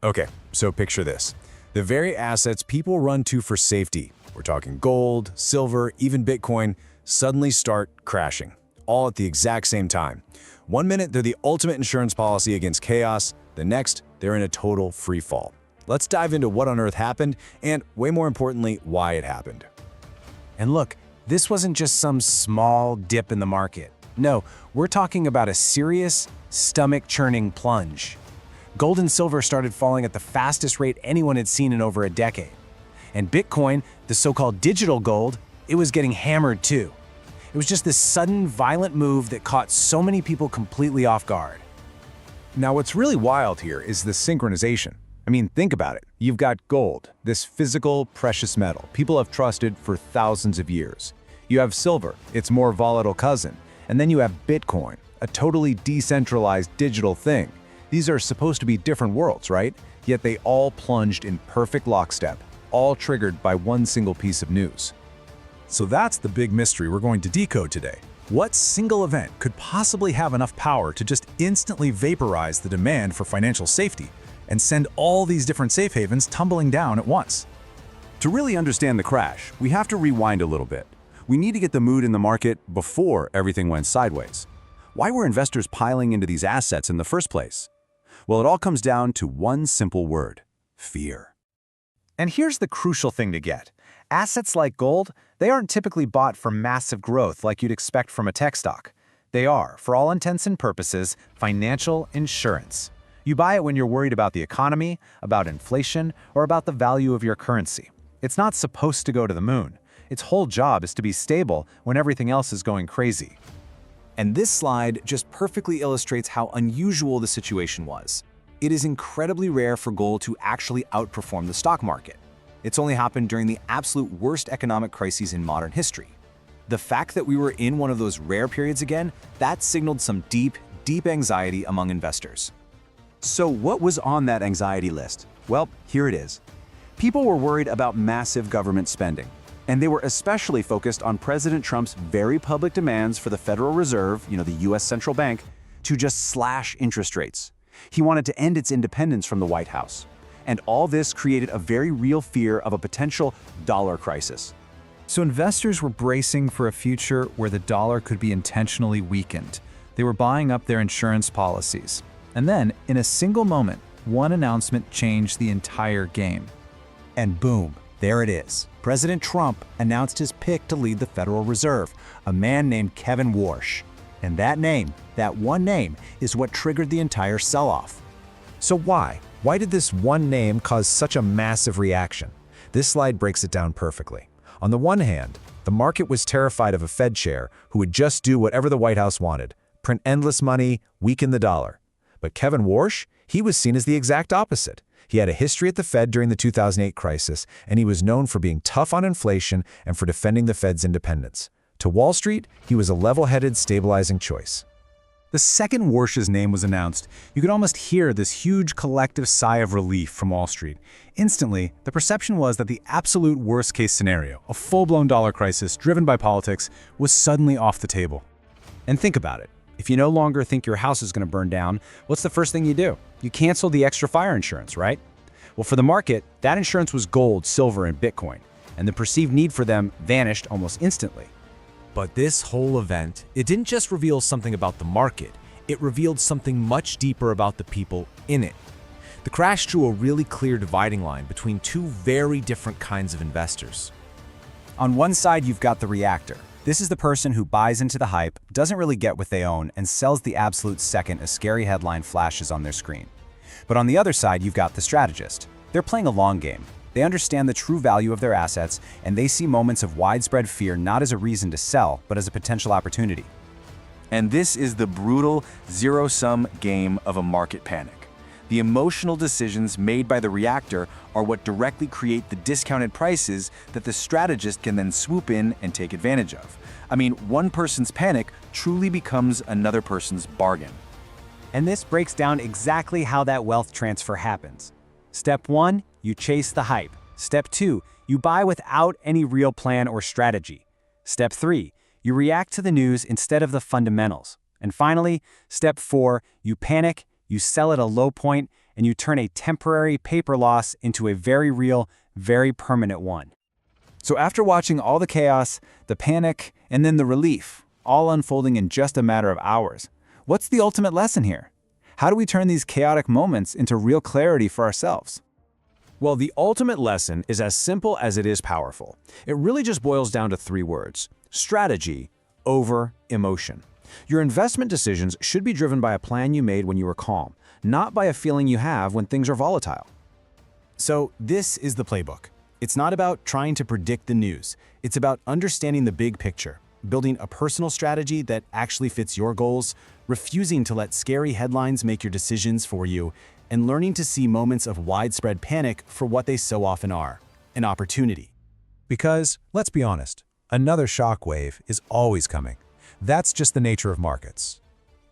Okay, so picture this. The very assets people run to for safety, we're talking gold, silver, even Bitcoin, suddenly start crashing, all at the exact same time. One minute, they're the ultimate insurance policy against chaos. The next, they're in a total free fall. Let's dive into what on earth happened and, way more importantly, why it happened. And look, this wasn't just some small dip in the market. No, we're talking about a serious, stomach-churning plunge. Gold and silver started falling at the fastest rate anyone had seen in over a decade. And Bitcoin, the so-called digital gold, it was getting hammered too. It was just this sudden, violent move that caught so many people completely off guard. Now, what's really wild here is the synchronization. I mean, think about it. You've got gold, this physical, precious metal people have trusted for thousands of years. You have silver, its more volatile cousin. And then you have Bitcoin, a totally decentralized digital thing. These are supposed to be different worlds, right? Yet they all plunged in perfect lockstep, all triggered by one single piece of news. So that's the big mystery we're going to decode today. What single event could possibly have enough power to just instantly vaporize the demand for financial safety and send all these different safe havens tumbling down at once? To really understand the crash, we have to rewind a little bit. We need to get the mood in the market before everything went sideways. Why were investors piling into these assets in the first place? Well, it all comes down to one simple word: fear. And here's the crucial thing to get. Assets like gold, they aren't typically bought for massive growth like you'd expect from a tech stock. They are, for all intents and purposes, financial insurance. You buy it when you're worried about the economy, about inflation, or about the value of your currency. It's not supposed to go to the moon. Its whole job is to be stable when everything else is going crazy. And this slide just perfectly illustrates how unusual the situation was. It is incredibly rare for gold to actually outperform the stock market. It's only happened during the absolute worst economic crises in modern history. The fact that we were in one of those rare periods again, that signaled some deep, deep anxiety among investors. So what was on that anxiety list? Well, here it is. People were worried about massive government spending. And they were especially focused on President Trump's very public demands for the Federal Reserve, the US Central Bank, to just slash interest rates. He wanted to end its independence from the White House. And all this created a very real fear of a potential dollar crisis. So investors were bracing for a future where the dollar could be intentionally weakened. They were buying up their insurance policies. And then, in a single moment, one announcement changed the entire game. And boom, there it is. President Trump announced his pick to lead the Federal Reserve, a man named Kevin Warsh. And that name, that one name, is what triggered the entire sell-off. So why? Why did this one name cause such a massive reaction? This slide breaks it down perfectly. On the one hand, the market was terrified of a Fed chair who would just do whatever the White House wanted, print endless money, weaken the dollar. But Kevin Warsh, he was seen as the exact opposite. He had a history at the Fed during the 2008 crisis, and he was known for being tough on inflation and for defending the Fed's independence. To Wall Street, he was a level-headed, stabilizing choice. The second Warsh's name was announced, you could almost hear this huge collective sigh of relief from Wall Street. Instantly, the perception was that the absolute worst-case scenario, a full-blown dollar crisis driven by politics, was suddenly off the table. And think about it. If you no longer think your house is going to burn down, what's the first thing you do? You cancel the extra fire insurance, right? Well, for the market, that insurance was gold, silver, and Bitcoin, and the perceived need for them vanished almost instantly. But this whole event, it didn't just reveal something about the market, it revealed something much deeper about the people in it. The crash drew a really clear dividing line between two very different kinds of investors. On one side, you've got the reactor. This is the person who buys into the hype, doesn't really get what they own, and sells the absolute second a scary headline flashes on their screen. But on the other side, you've got the strategist. They're playing a long game. They understand the true value of their assets, and they see moments of widespread fear not as a reason to sell, but as a potential opportunity. And this is the brutal, zero-sum game of a market panic. The emotional decisions made by the reactor are what directly create the discounted prices that the strategist can then swoop in and take advantage of. I mean, one person's panic truly becomes another person's bargain. And this breaks down exactly how that wealth transfer happens. Step 1, you chase the hype. Step 2, you buy without any real plan or strategy. Step 3, you react to the news instead of the fundamentals. And finally, step 4, you panic, you sell at a low point, and you turn a temporary paper loss into a very real, very permanent one. So after watching all the chaos, the panic, and then the relief, all unfolding in just a matter of hours, what's the ultimate lesson here? How do we turn these chaotic moments into real clarity for ourselves? Well, the ultimate lesson is as simple as it is powerful. It really just boils down to 3 words: strategy over emotion. Your investment decisions should be driven by a plan you made when you were calm, not by a feeling you have when things are volatile. So this is the playbook. It's not about trying to predict the news. It's about understanding the big picture, building a personal strategy that actually fits your goals, refusing to let scary headlines make your decisions for you, and learning to see moments of widespread panic for what they so often are: an opportunity. Because, let's be honest, another shock wave is always coming. That's just the nature of markets.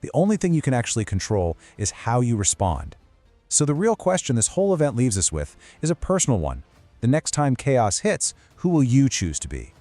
The only thing you can actually control is how you respond. So the real question this whole event leaves us with is a personal one. The next time chaos hits, who will you choose to be?